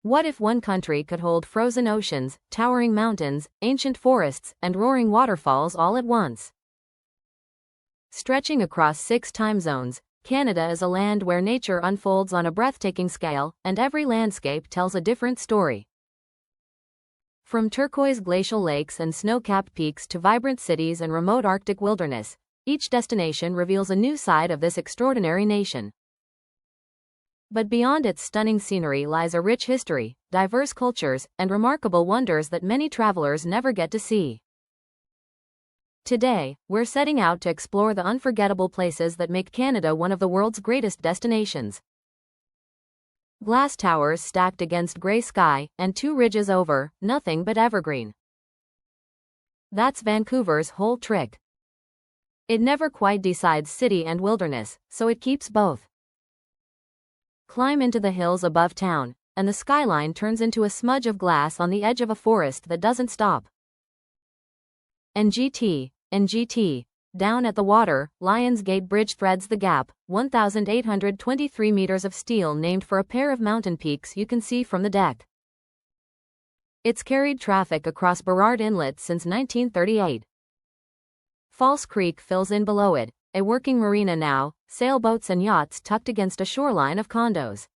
What if one country could hold frozen oceans, towering mountains, ancient forests, and roaring waterfalls all at once? Stretching across 6 time zones, Canada is a land where nature unfolds on a breathtaking scale, and every landscape tells a different story. From turquoise glacial lakes and snow-capped peaks to vibrant cities and remote Arctic wilderness, each destination reveals a new side of this extraordinary nation. But beyond its stunning scenery lies a rich history, diverse cultures, and remarkable wonders that many travelers never get to see. Today, we're setting out to explore the unforgettable places that make Canada one of the world's greatest destinations. Glass towers stacked against gray sky, and 2 ridges over, nothing but evergreen. That's Vancouver's whole trick. It never quite decides city and wilderness, so it keeps both. Climb into the hills above town, and the skyline turns into a smudge of glass on the edge of a forest that doesn't stop. NGT, down at the water, Lions Gate Bridge threads the gap, 1,823 meters of steel named for a pair of mountain peaks you can see from the deck. It's carried traffic across Burrard Inlet since 1938. False Creek fills in below it, a working marina now, sailboats and yachts tucked against a shoreline of condos.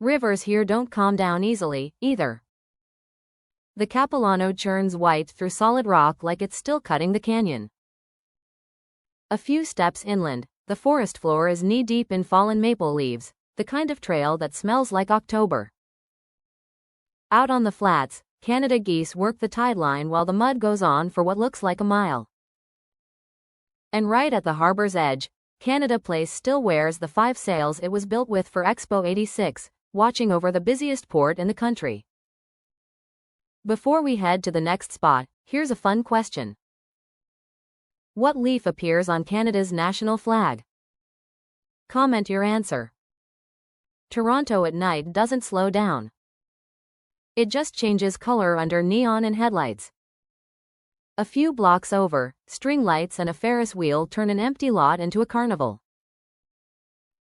Rivers here don't calm down easily, either. The Capilano churns white through solid rock like it's still cutting the canyon. A few steps inland, the forest floor is knee-deep in fallen maple leaves, the kind of trail that smells like October. Out on the flats, Canada geese work the tide line while the mud goes on for what looks like a mile. And right at the harbor's edge, Canada Place still wears the 5 sails it was built with for Expo 86, watching over the busiest port in the country. Before we head to the next spot, here's a fun question. What leaf appears on Canada's national flag? Comment your answer. Toronto at night doesn't slow down. It just changes color under neon and headlights. A few blocks over, string lights and a Ferris wheel turn an empty lot into a carnival.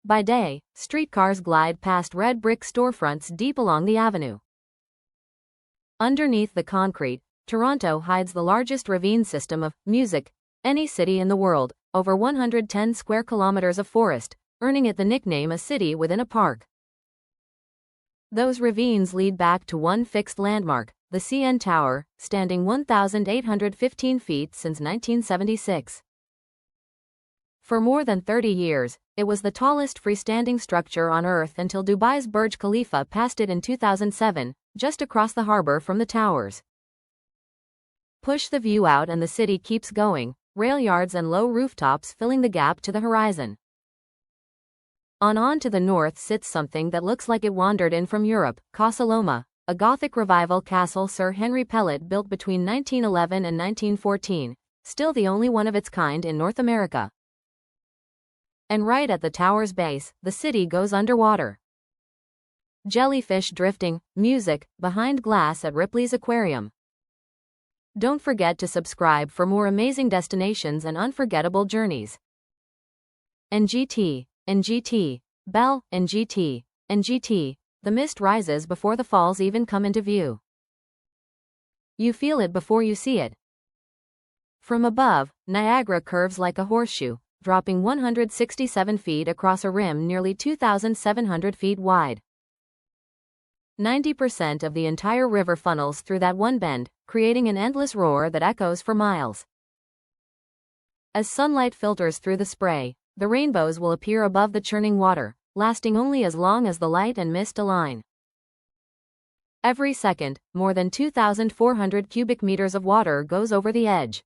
By day, streetcars glide past red brick storefronts deep along the avenue. Underneath the concrete, Toronto hides the largest ravine system of music any city in the world, over 110 square kilometers of forest, earning it the nickname a city within a park. Those ravines lead back to one fixed landmark, the CN Tower, standing 1,815 feet since 1976. For more than 30 years, it was the tallest freestanding structure on Earth until Dubai's Burj Khalifa passed it in 2007, just across the harbor from the towers. Push the view out and the city keeps going, rail yards and low rooftops filling the gap to the horizon. On to the north sits something that looks like it wandered in from Europe, Casa Loma, a Gothic revival castle Sir Henry Pellet built between 1911 and 1914, still the only one of its kind in North America. And right at the tower's base, the city goes underwater. Jellyfish drifting, music, behind glass at Ripley's Aquarium. Don't forget to subscribe for more amazing destinations and unforgettable journeys. NGT, Bell, NGT, the mist rises before the falls even come into view. You feel it before you see it. From above, Niagara curves like a horseshoe, dropping 167 feet across a rim nearly 2,700 feet wide. 90% of the entire river funnels through that one bend, creating an endless roar that echoes for miles. As sunlight filters through the spray, the rainbows will appear above the churning water, lasting only as long as the light and mist align. Every second, more than 2,400 cubic meters of water goes over the edge,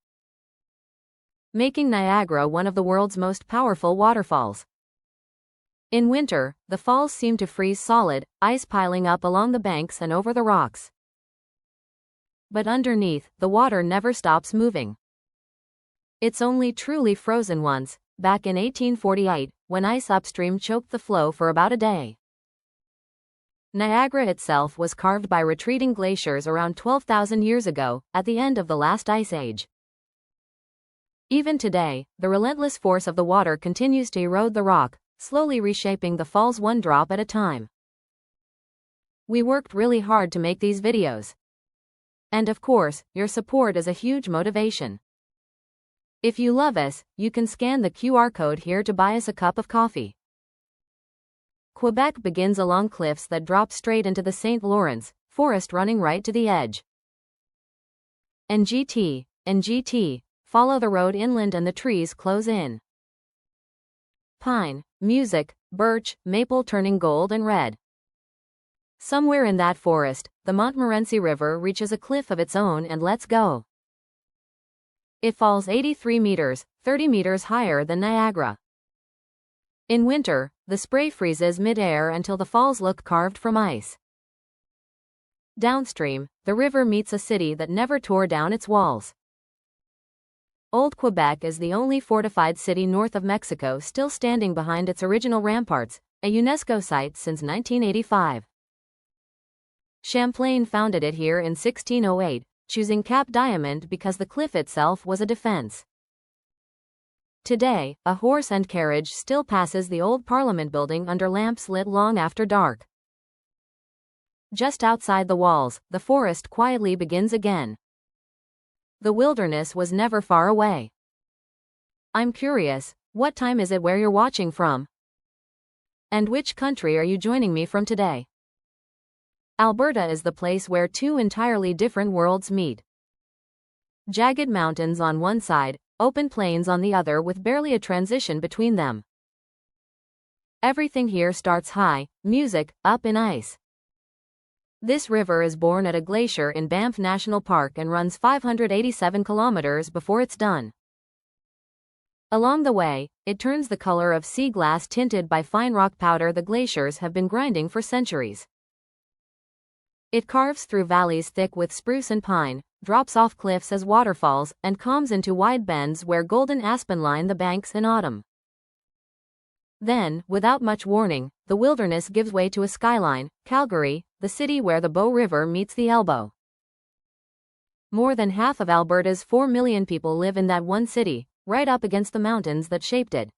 making Niagara one of the world's most powerful waterfalls. In winter, the falls seem to freeze solid, ice piling up along the banks and over the rocks. But underneath, the water never stops moving. It's only truly frozen once, back in 1848, when ice upstream choked the flow for about a day. Niagara itself was carved by retreating glaciers around 12,000 years ago, at the end of the last ice age. Even today, the relentless force of the water continues to erode the rock, slowly reshaping the falls one drop at a time. We worked really hard to make these videos. And of course, your support is a huge motivation. If you love us, you can scan the QR code here to buy us a cup of coffee. Quebec begins along cliffs that drop straight into the St. Lawrence, forest running right to the edge. NGT, follow the road inland and the trees close in. Pine, music, birch, maple turning gold and red. Somewhere in that forest, the Montmorency River reaches a cliff of its own and lets go. It falls 83 meters, 30 meters higher than Niagara. In winter, the spray freezes mid-air until the falls look carved from ice. Downstream, the river meets a city that never tore down its walls. Old Quebec is the only fortified city north of Mexico still standing behind its original ramparts, a UNESCO site since 1985. Champlain founded it here in 1608, choosing Cap Diamond because the cliff itself was a defense. Today, a horse and carriage still passes the old Parliament building under lamps lit long after dark. Just outside the walls, the forest quietly begins again. The wilderness was never far away. I'm curious, what time is it where you're watching from? And which country are you joining me from today? Alberta is the place where two entirely different worlds meet. Jagged mountains on one side, open plains on the other with barely a transition between them. Everything here starts high, music, up in ice. This river is born at a glacier in Banff National Park and runs 587 kilometers before it's done. Along the way, it turns the color of sea glass tinted by fine rock powder the glaciers have been grinding for centuries. It carves through valleys thick with spruce and pine, drops off cliffs as waterfalls, and calms into wide bends where golden aspen line the banks in autumn. Then, without much warning, the wilderness gives way to a skyline, Calgary, the city where the Bow River meets the Elbow. More than half of Alberta's 4 million people live in that one city, right up against the mountains that shaped it.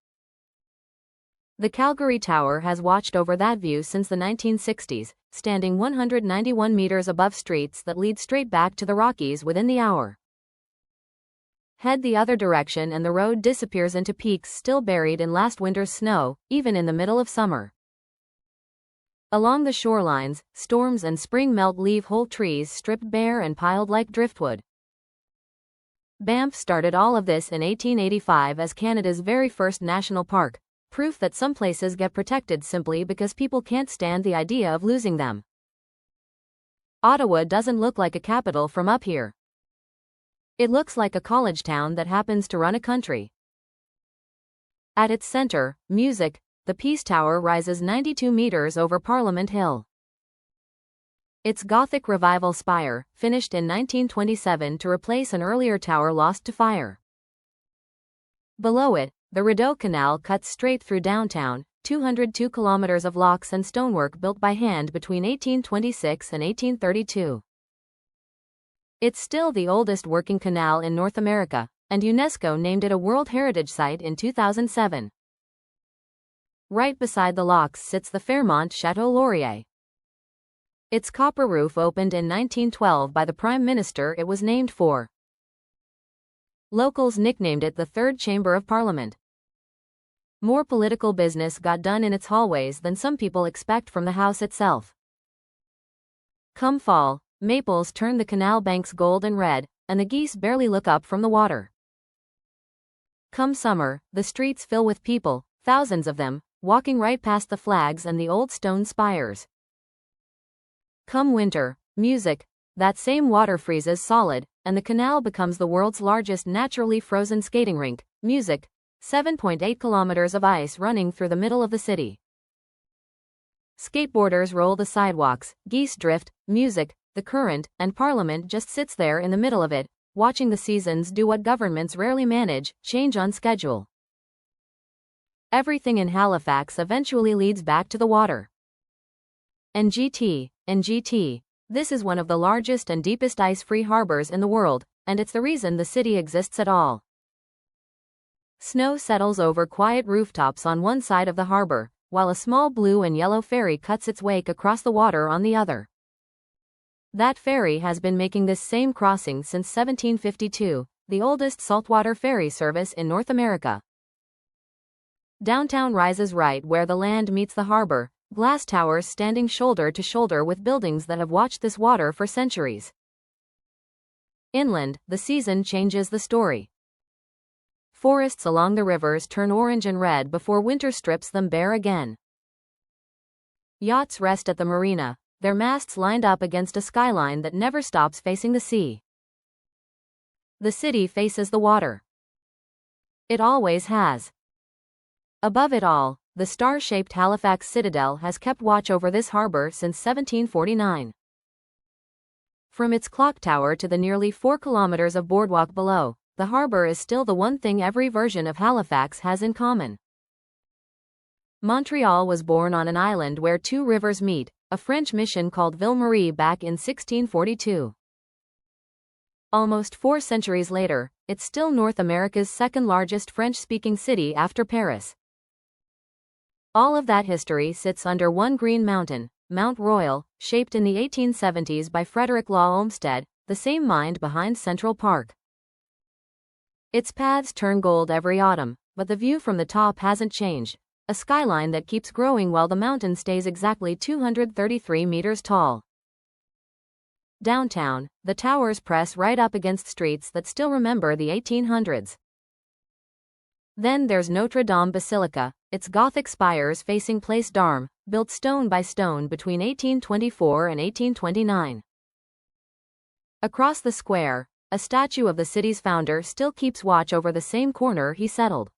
The Calgary Tower has watched over that view since the 1960s, standing 191 meters above streets that lead straight back to the Rockies within the hour. Head the other direction and the road disappears into peaks still buried in last winter's snow, even in the middle of summer. Along the shorelines, storms and spring melt leave whole trees stripped bare and piled like driftwood. Banff started all of this in 1885 as Canada's very first national park, proof that some places get protected simply because people can't stand the idea of losing them. Ottawa doesn't look like a capital from up here. It looks like a college town that happens to run a country. At its center, music, the Peace Tower rises 92 meters over Parliament Hill. Its Gothic Revival spire, finished in 1927 to replace an earlier tower lost to fire. Below it, the Rideau Canal cuts straight through downtown, 202 kilometers of locks and stonework built by hand between 1826 and 1832. It's still the oldest working canal in North America, and UNESCO named it a World Heritage Site in 2007. Right beside the locks sits the Fairmont Chateau Laurier. Its copper roof opened in 1912 by the Prime Minister it was named for. Locals nicknamed it the Third Chamber of Parliament. More political business got done in its hallways than some people expect from the house itself. Come fall, maples turn the canal banks gold and red, and the geese barely look up from the water. Come summer, the streets fill with people, thousands of them, walking right past the flags and the old stone spires. Come winter, music, that same water freezes solid, and the canal becomes the world's largest naturally frozen skating rink, music, 7.8 kilometers of ice running through the middle of the city. Skateboarders roll the sidewalks, geese drift, music, the current, and Parliament just sits there in the middle of it, watching the seasons do what governments rarely manage, change on schedule. Everything in Halifax eventually leads back to the water. NGT, this is one of the largest and deepest ice-free harbors in the world, and it's the reason the city exists at all. Snow settles over quiet rooftops on one side of the harbor, while a small blue and yellow ferry cuts its wake across the water on the other. That ferry has been making this same crossing since 1752, the oldest saltwater ferry service in North America. Downtown rises right where the land meets the harbor, glass towers standing shoulder to shoulder with buildings that have watched this water for centuries. Inland, the season changes the story. Forests along the rivers turn orange and red before winter strips them bare again. Yachts rest at the marina, their masts lined up against a skyline that never stops facing the sea. The city faces the water. It always has. Above it all, the star-shaped Halifax Citadel has kept watch over this harbor since 1749. From its clock tower to the nearly 4 kilometers of boardwalk below, the harbor is still the one thing every version of Halifax has in common. Montreal was born on an island where two rivers meet, a French mission called Ville Marie back in 1642. Almost 4 centuries later, it's still North America's second-largest French-speaking city after Paris. All of that history sits under one green mountain, Mount Royal, shaped in the 1870s by Frederick Law Olmsted, the same mind behind Central Park. Its paths turn gold every autumn, but the view from the top hasn't changed, a skyline that keeps growing while the mountain stays exactly 233 meters tall. Downtown, the towers press right up against streets that still remember the 1800s. Then there's Notre Dame Basilica, its Gothic spires facing Place d'Armes, built stone by stone between 1824 and 1829. Across the square, a statue of the city's founder still keeps watch over the same corner he settled.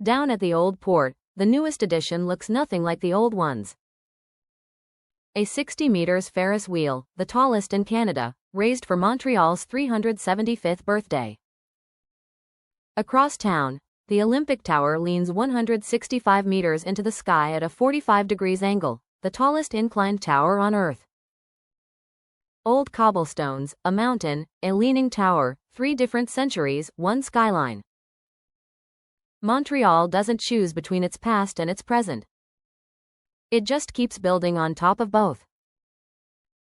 Down at the Old Port, the newest addition looks nothing like the old ones. A 60 meters Ferris wheel, the tallest in Canada, raised for Montreal's 375th birthday. Across town, the Olympic Tower leans 165 meters into the sky at a 45 degrees angle, the tallest inclined tower on Earth. Old cobblestones, a mountain, a leaning tower, 3 different centuries, one skyline. Montreal doesn't choose between its past and its present. It just keeps building on top of both.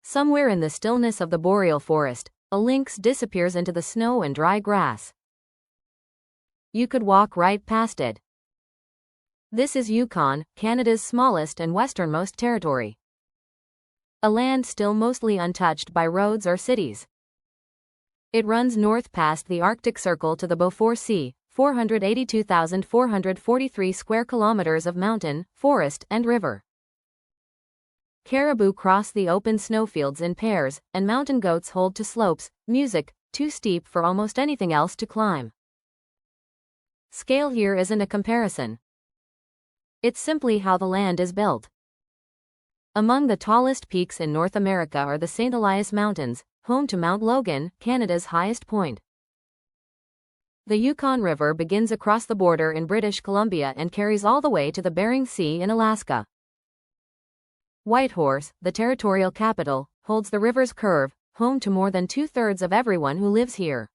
Somewhere in the stillness of the boreal forest, a lynx disappears into the snow and dry grass. You could walk right past it. This is Yukon, Canada's smallest and westernmost territory. A land still mostly untouched by roads or cities. It runs north past the Arctic Circle to the Beaufort Sea, 482,443 square kilometers of mountain, forest, and river. Caribou cross the open snowfields in pairs, and mountain goats hold to slopes, music, too steep for almost anything else to climb. Scale here isn't a comparison. It's simply how the land is built. Among the tallest peaks in North America are the St. Elias Mountains, home to Mount Logan, Canada's highest point. The Yukon River begins across the border in British Columbia and carries all the way to the Bering Sea in Alaska. Whitehorse, the territorial capital, holds the river's curve, home to more than 2/3 of everyone who lives here.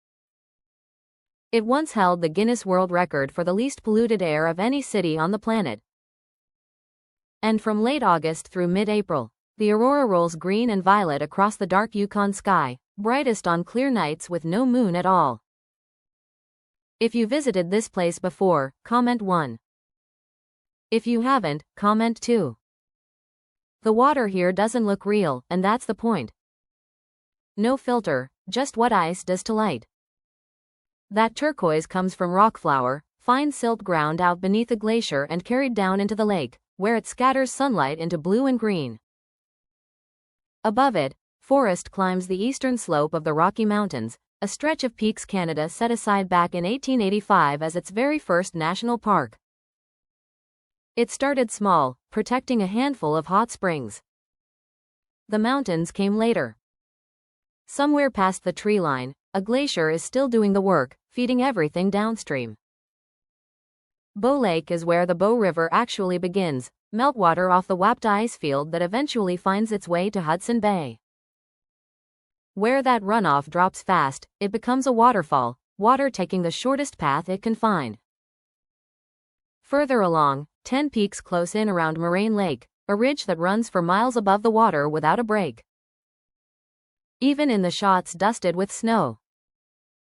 It once held the Guinness World Record for the least polluted air of any city on the planet. And from late August through mid-April, the aurora rolls green and violet across the dark Yukon sky, brightest on clear nights with no moon at all. If you visited this place before, comment 1. If you haven't, comment 2. The water here doesn't look real, and that's the point. No filter, just what ice does to light. That turquoise comes from rock flour, fine silt ground out beneath a glacier and carried down into the lake, where it scatters sunlight into blue and green. Above it, forest climbs the eastern slope of the Rocky Mountains, a stretch of peaks Canada set aside back in 1885 as its very first national park. It started small, protecting a handful of hot springs. The mountains came later. Somewhere past the tree line, a glacier is still doing the work, feeding everything downstream. Bow Lake is where the Bow River actually begins, meltwater off the Wapta ice field that eventually finds its way to Hudson Bay. Where that runoff drops fast, it becomes a waterfall, water taking the shortest path it can find. Further along, 10 peaks close in around Moraine Lake, a ridge that runs for miles above the water without a break. Even in the shots dusted with snow,